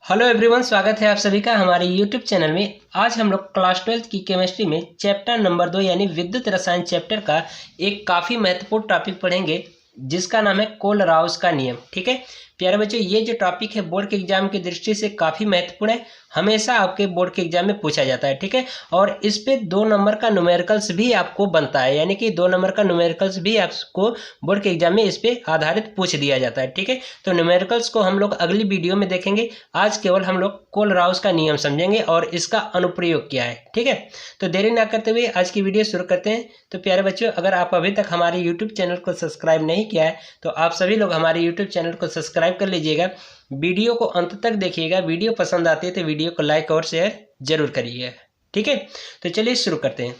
Hello everyone, स्वागत है आप सभी का हमारे यूट्यूब चैनल में। आज हम लोग क्लास 12 की केमिस्ट्री में चैप्टर नंबर 2 यानी विद्युत रसायन चैप्टर का एक काफ़ी महत्वपूर्ण टॉपिक पढ़ेंगे जिसका नाम है कोलराउस का नियम। ठीक है प्यारे बच्चों, ये जो टॉपिक है बोर्ड के एग्जाम की दृष्टि से काफ़ी महत्वपूर्ण है। हमेशा आपके बोर्ड के एग्जाम में पूछा जाता है। ठीक है, और इस पे 2 नंबर का न्यूमेरिकल्स भी आपको बनता है, यानी कि 2 नंबर का न्यूमेरिकल्स भी आपको बोर्ड के एग्जाम में इस पे आधारित पूछ दिया जाता है। ठीक है, तो न्यूमेरिकल्स को हम लोग अगली वीडियो में देखेंगे। आज केवल हम लोग कोलराउस का नियम समझेंगे और इसका अनुप्रयोग क्या है। ठीक है, तो देरी ना करते हुए आज की वीडियो शुरू करते हैं। तो प्यारे बच्चों, अगर आप अभी तक हमारे यूट्यूब चैनल को सब्सक्राइब नहीं किया है तो आप सभी लोग हमारे यूट्यूब चैनल को सब्सक्राइब कर लीजिएगा। वीडियो को अंत तक देखिएगा। वीडियो पसंद आती है तो वीडियो को लाइक और शेयर जरूर करिएगा। ठीक है, तो चलिए शुरू करते हैं।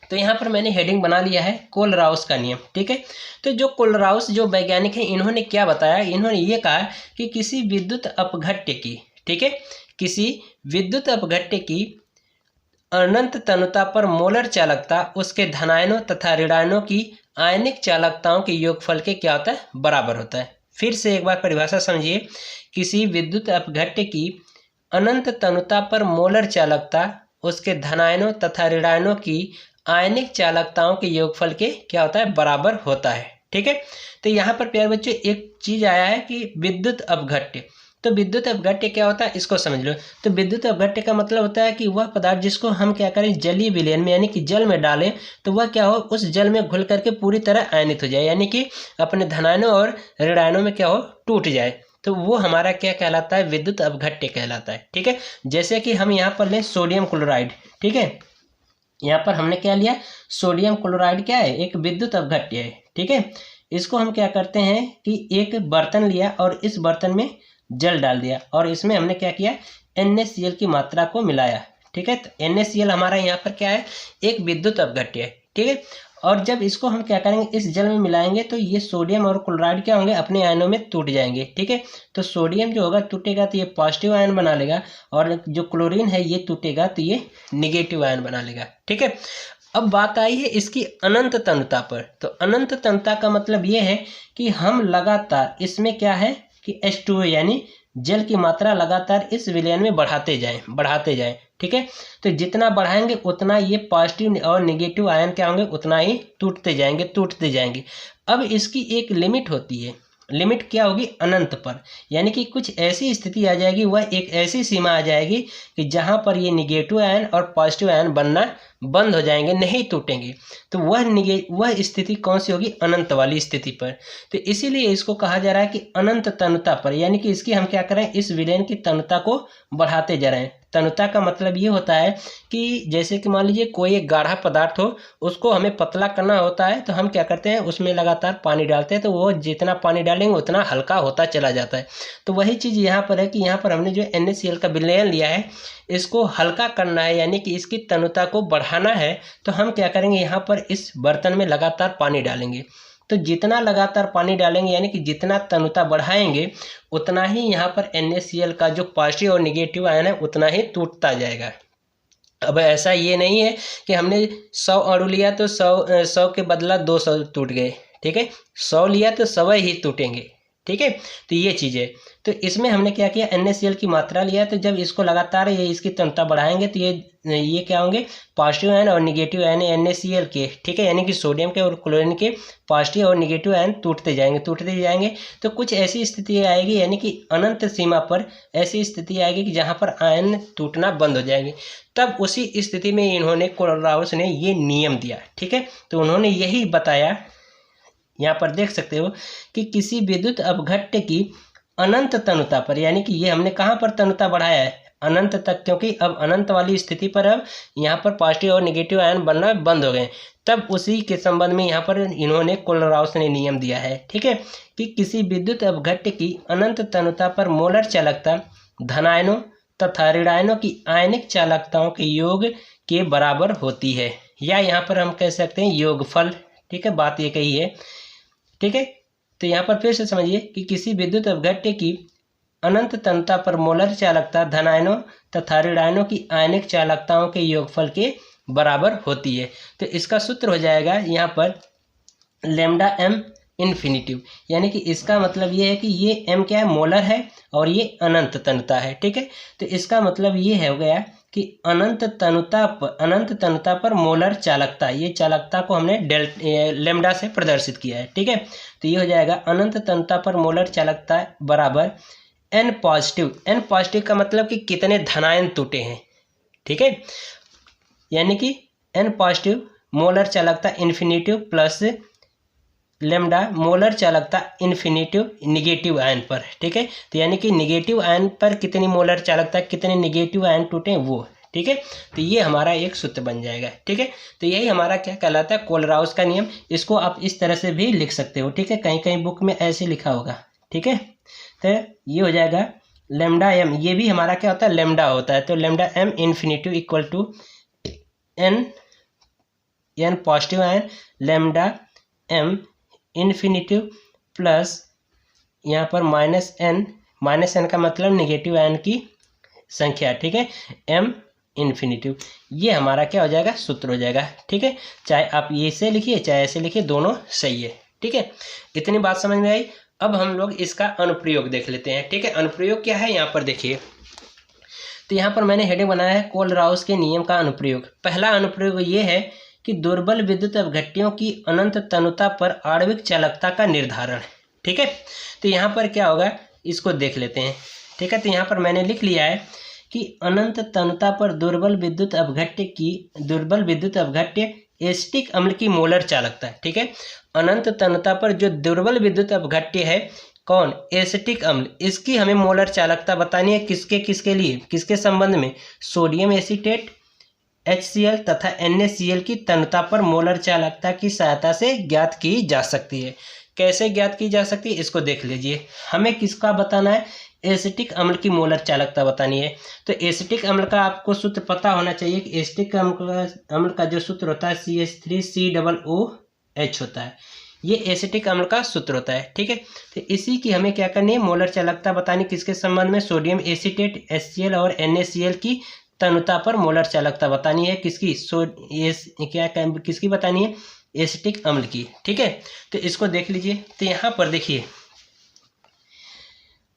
तो यहाँ पर मैंने हेडिंग बना लिया है कोलराउस का नियम। ठीक है, तो जो कोलराउस जो वैज्ञानिक हैं इन्होंने क्या बताया, इन्होंने ये कहा कि किसी विद्युत अपघट्य की, ठीक है, किसी विद्युत अपघट्य की अनंत तनुता पर मोलर चालकता उसके धनायनों तथा ऋणायनों की आयनिक चालकताओं के योगफल के क्या होता है, बराबर होता है। फिर से एक बार परिभाषा समझिए। किसी विद्युत अपघट्य की अनंत तनुता पर मोलर चालकता उसके धनायनों तथा ऋणायनों की आयनिक चालकताओं के योगफल के क्या होता है, बराबर होता है। ठीक है, तो यहाँ पर प्यारे बच्चों एक चीज आया है कि विद्युत अपघट्य। तो विद्युत अपघट्य क्या होता है इसको समझ लो। तो विद्युत अपघट्य का मतलब होता है कि वह पदार्थ जिसको हम क्या करें, जलीय विलयन में यानी कि जल में डालें तो वह क्या हो, उस जल में घुल करके पूरी तरह आयनित हो जाए, यानी कि अपने धनायनों और ऋणायनों में क्या हो, टूट जाए। तो वो हमारा क्या कहलाता है, विद्युत अपघट्य कहलाता है। ठीक है, जैसे कि हम यहाँ पर लें सोडियम क्लोराइड। ठीक है, यहाँ पर हमने क्या लिया, सोडियम क्लोराइड क्या है, एक विद्युत अपघट्य है। ठीक है, इसको हम क्या करते हैं कि एक बर्तन लिया और इस बर्तन में जल डाल दिया और इसमें हमने क्या किया, NaCl की मात्रा को मिलाया। ठीक है, तो NaCl हमारा यहाँ पर क्या है, एक विद्युत अपघट्य है। ठीक है, और जब इसको हम क्या करेंगे, इस जल में मिलाएंगे तो ये सोडियम और क्लोराइड क्या होंगे, अपने आयनों में टूट जाएंगे। ठीक है, तो सोडियम जो होगा टूटेगा तो ये पॉजिटिव आयन बना लेगा और जो क्लोरीन है ये टूटेगा तो ये निगेटिव आयन बना लेगा। ठीक है, अब बात आई है इसकी अनंत तनुता पर। तो अनंत तनुता का मतलब ये है कि हम लगातार इसमें क्या है कि H2O यानी जल की मात्रा लगातार इस विलयन में बढ़ाते जाएं। ठीक है, तो जितना बढ़ाएंगे उतना ये पॉजिटिव और नेगेटिव आयन क्या होंगे, उतना ही टूटते जाएंगे। अब इसकी एक लिमिट होती है। लिमिट क्या होगी, अनंत पर, यानी कि कुछ ऐसी स्थिति आ जाएगी, वह एक ऐसी सीमा आ जाएगी कि जहां पर ये निगेटिव आयन और पॉजिटिव आयन बनना बंद हो जाएंगे, नहीं टूटेंगे। तो वह स्थिति कौन सी होगी, अनंत वाली स्थिति पर। तो इसीलिए इसको कहा जा रहा है कि अनंत तनुता पर, यानी कि इसकी हम क्या करें, इस विलयन की तनुता को बढ़ाते जा रहे हैं। तनुता का मतलब ये होता है कि जैसे कि मान लीजिए कोई एक गाढ़ा पदार्थ हो, उसको हमें पतला करना होता है तो हम क्या करते हैं, उसमें लगातार पानी डालते हैं, तो वो जितना पानी डालेंगे उतना हल्का होता चला जाता है। तो वही चीज़ यहाँ पर है कि यहाँ पर हमने जो NaCl का विलयन लिया है इसको हल्का करना है, यानी कि इसकी तनुता को बढ़ाना है। तो हम क्या करेंगे, यहाँ पर इस बर्तन में लगातार पानी डालेंगे। तो जितना लगातार पानी डालेंगे यानी कि जितना तनुता बढ़ाएंगे उतना ही यहाँ पर NaCl का जो पॉजिटिव और निगेटिव आयन है उतना ही टूटता जाएगा। अब ऐसा ये नहीं है कि हमने 100 अणु लिया तो 100 के बदला 200 टूट गए। ठीक है, 100 लिया तो 100 ही टूटेंगे। ठीक है, तो ये चीज़ है। तो इसमें हमने क्या किया, NaCl की मात्रा लिया, तो जब इसको लगातार ये इसकी तनुता बढ़ाएंगे तो ये क्या होंगे, पॉजिटिव आयन और निगेटिव आयन NaCl के, ठीक है, यानी कि सोडियम के और क्लोरीन के पॉजिटिव और निगेटिव आयन टूटते जाएंगे। तो कुछ ऐसी स्थिति आएगी, यानी कि अनंत सीमा पर ऐसी स्थिति आएगी कि जहाँ पर आयन टूटना बंद हो जाएंगे। तब उसी स्थिति में इन्होंने, कोलराउस ने ये नियम दिया। ठीक है, तो उन्होंने यही बताया, यहाँ पर देख सकते हो कि किसी विद्युत अपघट्य की अनंत तनुता पर, यानी कि ये हमने कहाँ पर तनुता बढ़ाया है, अनंत तक, क्योंकि अब अनंत वाली स्थिति पर अब यहाँ पर पॉजिटिव और नेगेटिव आयन बनना बंद हो गए। तब उसी के संबंध में यहाँ पर इन्होंने, कोलराउस ने नियम दिया है। ठीक है, कि किसी विद्युत अपघट्य की अनंत तनुता पर मोलर चालकता धनायनों तथा ऋणायनों की आयनिक चालकताओं के योग के बराबर होती है, या यहाँ पर हम कह सकते हैं योगफल। ठीक है, बात ये कही है। ठीक है, तो यहाँ पर फिर से समझिए कि किसी विद्युत अपघट्य की अनंत तनुता पर मोलर चालकता धनायनों तथा ऋणायनों की आयनिक चालकताओं के योगफल के बराबर होती है। तो इसका सूत्र हो जाएगा यहाँ पर λm इन्फिनिटिव, यानी कि इसका मतलब ये है कि ये m क्या है, मोलर है और ये अनंत तनुता है। ठीक है, तो इसका मतलब ये हो गया कि अनंत तनुता पर मोलर चालकता, ये चालकता को हमने लेमडा से प्रदर्शित किया है। ठीक है, तो ये हो जाएगा अनंत तनुता पर मोलर चालकता बराबर n पॉजिटिव। n पॉजिटिव का मतलब कि कितने धनायन टूटे हैं। ठीक है, यानी कि n पॉजिटिव मोलर चालकता इन्फिनिटिव प्लस लेमडा मोलर चालकता इन्फिनिटिव निगेटिव आयन पर। ठीक है, तो यानी कि निगेटिव आयन पर कितनी मोलर चालकता, कितने निगेटिव आयन टूटे वो। ठीक है, तो ये हमारा एक सूत्र बन जाएगा। ठीक है, तो यही हमारा क्या कहलाता है, कोलराउस का नियम। इसको आप इस तरह से भी लिख सकते हो। ठीक है, कहीं कहीं बुक में ऐसे लिखा होगा। ठीक है, तो ये हो जाएगा लेमडा एम, ये भी हमारा क्या होता है, लेमडा होता है। तो lambda M infinitive equal to N positive ion lambda M infinitive plus यहाँ पर माइनस एन का मतलब निगेटिव आयन की संख्या। ठीक है, एम इन्फिनिटिव, ये हमारा क्या हो जाएगा, सूत्र हो जाएगा। ठीक है, चाहे आप ये से लिखिए चाहे ऐसे लिखिए, दोनों सही है। ठीक है, इतनी बात समझ में आई। अब हम लोग इसका अनुप्रयोग देख लेते हैं। ठीक है, अनुप्रयोग क्या है, यहाँ पर देखिए। तो यहाँ पर मैंने हेडिंग बनाया है कोलराउस के नियम का अनुप्रयोग। पहला अनुप्रयोग ये है कि दुर्बल विद्युत अवघट्टियों की अनंत तनुता पर आणविक चालकता का निर्धारण। ठीक है, तो यहाँ पर क्या होगा, इसको देख लेते हैं। ठीक है, तो यहाँ पर मैंने लिख लिया है कि अनंत तनुता पर दुर्बल विद्युत अवघट्य एसिटिक अम्ल की मोलर चालकता है। ठीक है, अनंत तनुता पर जो दुर्बल विद्युत अवघट्य है कौन, एसिटिक अम्ल, इसकी हमें मोलर चालकता बतानी है। किसके लिए, किसके संबंध में, सोडियम एसीटेट HCl तथा NaCl की तनुता पर मोलर चालकता की सहायता से ज्ञात की जा सकती है। कैसे ज्ञात की जा सकती है, इसको देख लीजिए। हमें किसका बताना है, एसिटिक अम्ल की मोलर चालकता बतानी है। तो एसिटिक अम्ल का आपको सूत्र पता होना चाहिए कि एसिटिक अम्ल का जो सूत्र होता है CH3COOH होता है। ये एसिटिक अम्ल का सूत्र होता है। ठीक है, तो इसी की हमें क्या करनी है, मोलर चालकता बतानी। किसके संबंध में, सोडियम एसीटेट HCl और NaCl की तनुता पर मोलर चालकता बतानी है। किसकी, किसकी बतानी है, एसिटिक अम्ल की। ठीक है, तो इसको देख लीजिए। तो यहाँ पर देखिए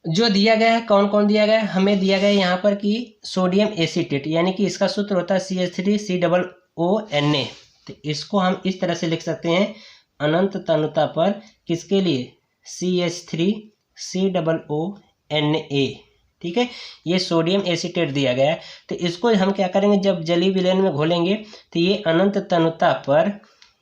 जो दिया गया है, कौन कौन दिया गया है, हमें दिया गया है यहाँ पर कि सोडियम एसीटेट, यानी कि इसका सूत्र होता है CH3COONA। तो इसको हम इस तरह से लिख सकते हैं, अनंत तनुता पर किसके लिए, CH3COONA। ठीक है, ये सोडियम एसीटेट दिया गया है। तो इसको हम क्या करेंगे, जब जलीय विलयन में घोलेंगे तो ये अनंत तनुता पर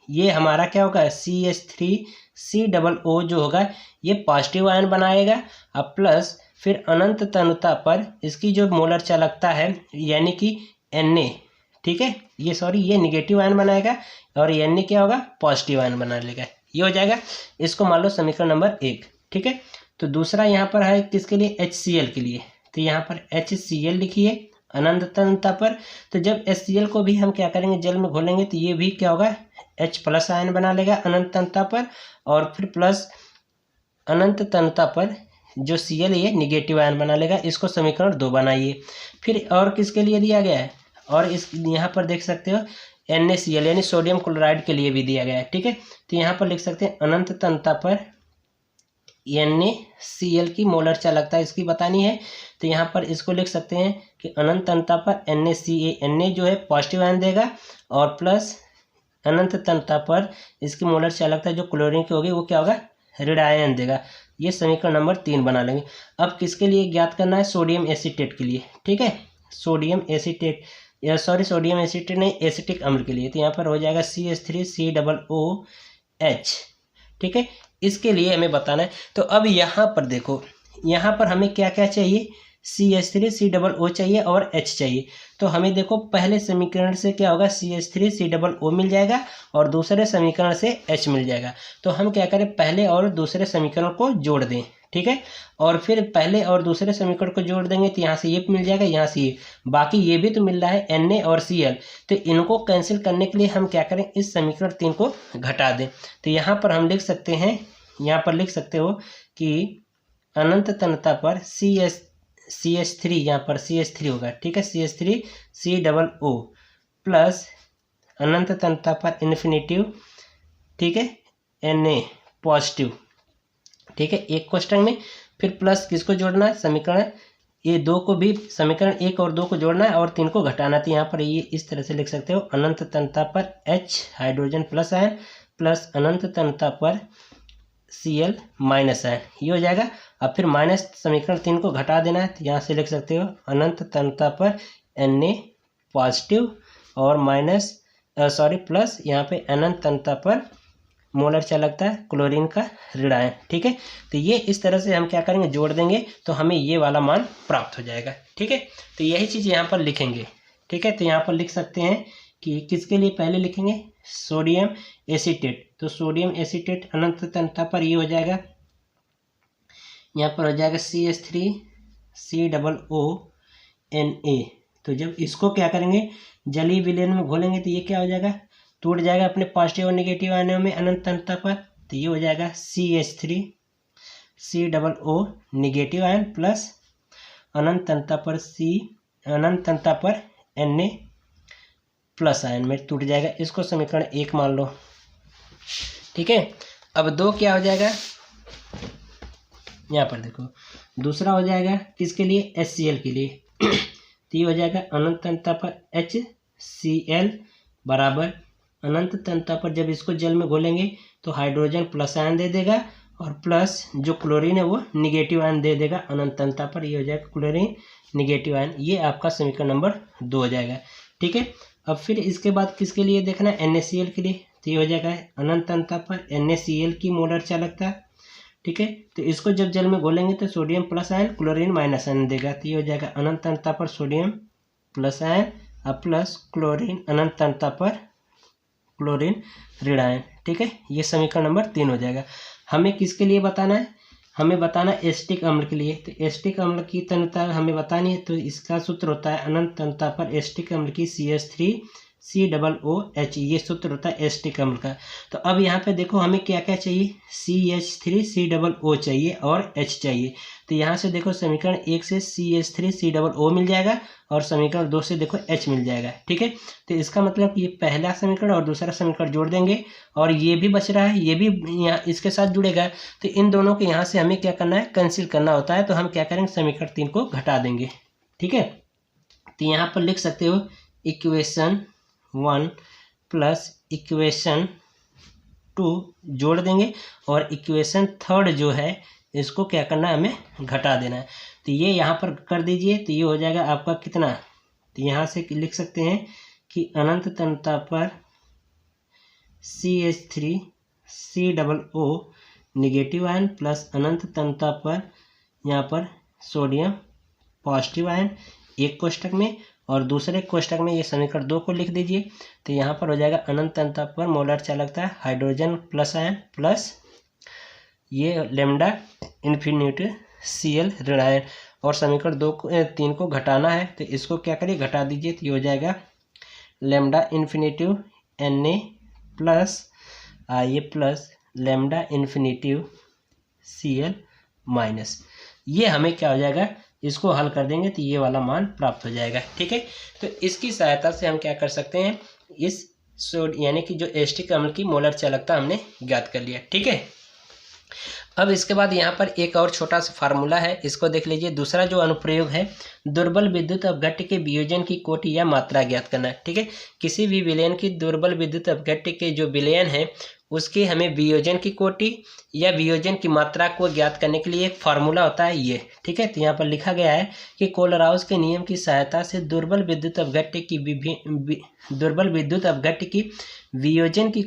ये हमारा क्या होगा, CH3COO जो होगा ये पॉजिटिव आयन बनाएगा। अब प्लस फिर अनंत तनुता पर इसकी जो मोलर चालकता है यानी कि Na, ठीक है, ये निगेटिव आयन बनाएगा और Na क्या होगा, पॉजिटिव आयन बना लेगा। ये हो जाएगा, इसको मान लो समीकरण नंबर 1। ठीक है, तो दूसरा यहाँ पर है किसके लिए, HCl के लिए। तो यहाँ पर HCl लिखिए अनंत तनुता पर। तो जब HCl को भी हम क्या करेंगे, जल में घोलेंगे तो ये भी क्या होगा, H प्लस आयन बना लेगा अनंत तनुता पर, और फिर प्लस अनंत तनुता पर जो Cl ये निगेटिव आयन बना लेगा। इसको समीकरण 2 बनाइए। फिर और किसके लिए दिया गया है, और इस यहाँ पर देख सकते हो NaCl यानी सोडियम क्लोराइड के लिए भी दिया गया है। ठीक है, तो यहाँ पर लिख सकते हैं अनंत तनुता पर NaCl की मोलर चालकता इसकी बतानी है। तो यहाँ पर इसको लिख सकते हैं कि अनंत तनुता पर Na जो है पॉजिटिव आयन देगा, और प्लस अनंत तनुता पर इसकी मोलर चालकता जो क्लोरीन की होगी वो क्या होगा, ऋण आयन देगा। ये समीकरण नंबर 3 बना लेंगे। अब किसके लिए ज्ञात करना है, सोडियम एसीटेट के लिए। ठीक है, सोडियम एसीटेट नहीं, एसिटिक अम्ल के लिए। तो यहाँ पर हो जाएगा CH3COOH। ठीक है, इसके लिए हमें बताना है। तो अब यहाँ पर देखो, यहाँ पर हमें क्या क्या चाहिए, CH3COO चाहिए और H चाहिए। तो हमें देखो पहले समीकरण से क्या होगा, CH3COO मिल जाएगा और दूसरे समीकरण से H मिल जाएगा। तो हम क्या करें, पहले और दूसरे समीकरण को जोड़ दें। ठीक है, और फिर पहले और दूसरे समीकरण को जोड़ देंगे तो यहाँ से ये मिल जाएगा, यहाँ से ये, बाकी ये भी तो मिल रहा है Na और Cl। तो इनको कैंसिल करने के लिए हम क्या करें, इस समीकरण 3 को घटा दें। तो यहाँ पर हम लिख सकते हैं, यहाँ पर लिख सकते हो कि अनंत तनुता पर CH3 यहाँ पर CH3 होगा। ठीक है, CH3COO प्लस अनंत तनुता पर इन्फिनिटिव, ठीक है, Na पॉजिटिव, ठीक है, एक कोष्टक में। फिर प्लस किसको जोड़ना है, समीकरण ये दो को भी, समीकरण 1 और 2 को जोड़ना है और 3 को घटाना। तो यहाँ पर ये इस तरह से लिख सकते हो, अनंत तन्यता पर H hydrogen plus ion plus अनंत तन्यता पर Cl माइनस आयन, ये हो जाएगा। अब फिर माइनस समीकरण 3 को घटा देना है, तो यहाँ से लिख सकते हो अनंत तन्यता पर Na पॉजिटिव और माइनस प्लस यहाँ पे अनंत तन्यता पर मोलर चालकता है क्लोरीन का ऋण आयन, ठीक है। तो ये इस तरह से हम क्या करेंगे, जोड़ देंगे तो हमें ये वाला मान प्राप्त हो जाएगा, ठीक है। तो यही चीज़ यहाँ पर लिखेंगे, ठीक है। तो यहाँ पर लिख सकते हैं कि किसके लिए पहले लिखेंगे, सोडियम एसीटेट। तो सोडियम एसीटेट अनंत तन्यता पर ये हो जाएगा, यहाँ पर हो जाएगा CH3COONA। तो जब इसको क्या करेंगे, जलीय विलयन में घोलेंगे तो ये क्या हो जाएगा, टूट जाएगा अपने पॉजिटिव और नेगेटिव आयनों में अनंत तन्यता पर। तो ये हो जाएगा CH3COO नेगेटिव आयन प्लस अनंत तन्यता पर Na प्लस आयन में टूट जाएगा। इसको समीकरण 1 मान लो, ठीक है। अब 2 क्या हो जाएगा, यहाँ पर देखो दूसरा हो जाएगा किसके लिए, HCl के लिए। तो ये हो जाएगा अनंत तन्यता पर HCl बराबर अनंत तन्यता पर जब इसको जल में घोलेंगे तो हाइड्रोजन प्लस आयन दे देगा और प्लस जो क्लोरीन है वो निगेटिव आयन दे देगा अनंत तन्यता पर। ये हो जाएगा क्लोरीन निगेटिव आयन, ये आपका समीकरण नंबर 2 हो जाएगा, ठीक है। अब फिर इसके बाद किसके लिए देखना है, NaCl के लिए। तो ये हो जाएगा अनंत तन्यता पर NaCl की मोलर चालकता, ठीक है। तो इसको जब जल में घोलेंगे तो sodium plus ion chlorine minus ion देगा। तो ये हो जाएगा अनंत तन्यता पर सोडियम प्लस आयन और प्लस क्लोरीन अनंत तन्यता पर क्लोरीन ऋण आयन, ठीक है। ये समीकरण नंबर 3 हो जाएगा। हमें किसके लिए बताना है, हमें बताना है एसिटिक अम्ल के लिए। तो एसिटिक अम्ल की तन्यता हमें बतानी है, तो इसका सूत्र होता है अनंत तन्यता पर एसिटिक अम्ल की CH3COOH, ये सूत्र होता है एसिटिक अम्ल का। तो अब यहाँ पे देखो हमें क्या क्या चाहिए, CH3COO चाहिए और H चाहिए। तो यहाँ से देखो समीकरण 1 से CH3COO मिल जाएगा और समीकरण 2 से देखो H मिल जाएगा, ठीक है। तो इसका मतलब ये पहला समीकरण और दूसरा समीकरण जोड़ देंगे और ये भी बच रहा है, ये भी यहाँ इसके साथ जुड़ेगा। तो इन दोनों को यहाँ से हमें क्या करना है, कैंसिल करना होता है। तो हम क्या करेंगे, समीकरण 3 को घटा देंगे, ठीक है। तो यहाँ पर लिख सकते हो इक्वेशन 1 प्लस इक्वेशन 2 जोड़ देंगे और इक्वेशन 3 जो है इसको क्या करना है, हमें घटा देना है। तो ये यहाँ पर कर दीजिए, तो ये हो जाएगा आपका कितना। तो यहाँ से लिख सकते हैं कि अनंत तन्यता पर CH3COO निगेटिव आयन प्लस अनंत तन्यता पर यहाँ पर सोडियम पॉजिटिव आयन एक कोष्टक में और दूसरे कोष्टक में ये समीकरण 2 को लिख दीजिए। तो यहाँ पर हो जाएगा अनंत तन्यता पर मोलर चालकता हाइड्रोजन प्लस आयन प्लस ये लेमडा इन्फिनिटी Cl ऋण आयन और समीकरण 3 को घटाना है। तो इसको क्या करिए, घटा दीजिए। तो ये हो जाएगा लेमडा इन्फिनिटी Na प्लस ये plus lambda infinity Cl minus, ये हमें क्या हो जाएगा, इसको हल कर देंगे तो ये वाला मान प्राप्त हो जाएगा, ठीक है। तो इसकी सहायता से हम क्या कर सकते हैं, इस यानी कि जो एसिटिक अम्ल की मोलर चालकता हमने ज्ञात कर लिया, ठीक है। अब इसके बाद यहाँ पर एक और छोटा सा फार्मूला है, इसको देख लीजिए। दूसरा जो अनुप्रयोग है, दुर्बल विद्युत अपघट्य के वियोजन की कोटि या मात्रा ज्ञात करना है, ठीक है। किसी भी विलयन की दुर्बल विद्युत अपघट्य के जो विलयन है उसकी हमें वियोजन की कोटि या वियोजन की मात्रा को ज्ञात करने के लिए एक फार्मूला होता है ये, ठीक है। तो यहाँ पर लिखा गया है कि कोलराउस के नियम की सहायता से दुर्बल विद्युत अपघट्य की वियोजन की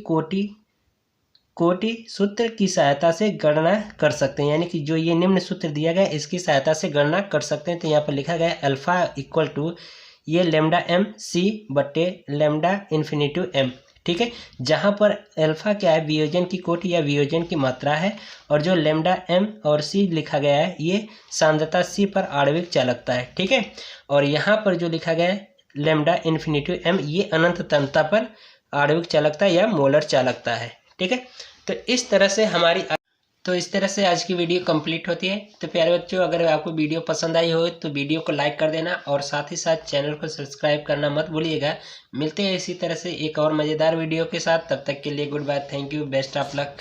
कोटि सूत्र की सहायता से गणना कर सकते हैं, यानी कि जो ये निम्न सूत्र दिया गया इसकी सहायता से गणना कर सकते हैं। तो यहाँ पर लिखा गया है अल्फा इक्वल टू ये लेमडा एम सी बटे लेमडा इन्फिनिटी एम, ठीक है। जहाँ पर अल्फा क्या है, वियोजन की कोटि या वियोजन की मात्रा है, और जो लेमडा एम और सी लिखा गया है ये सांद्रता सी पर आणविक चालकता है, ठीक है। और यहाँ पर जो लिखा गया है लेमडा इन्फिनिटी एम ये अनंत तन्यता पर आणविक चालकता या मोलर चालकता है, ठीक है। तो इस तरह से आज की वीडियो कंप्लीट होती है। तो प्यारे बच्चों, अगर आपको वीडियो पसंद आई हो तो वीडियो को लाइक कर देना और साथ ही साथ चैनल को सब्सक्राइब करना मत भूलिएगा। मिलते हैं इसी तरह से एक और मज़ेदार वीडियो के साथ, तब तक के लिए good bye, thank you, best of luck.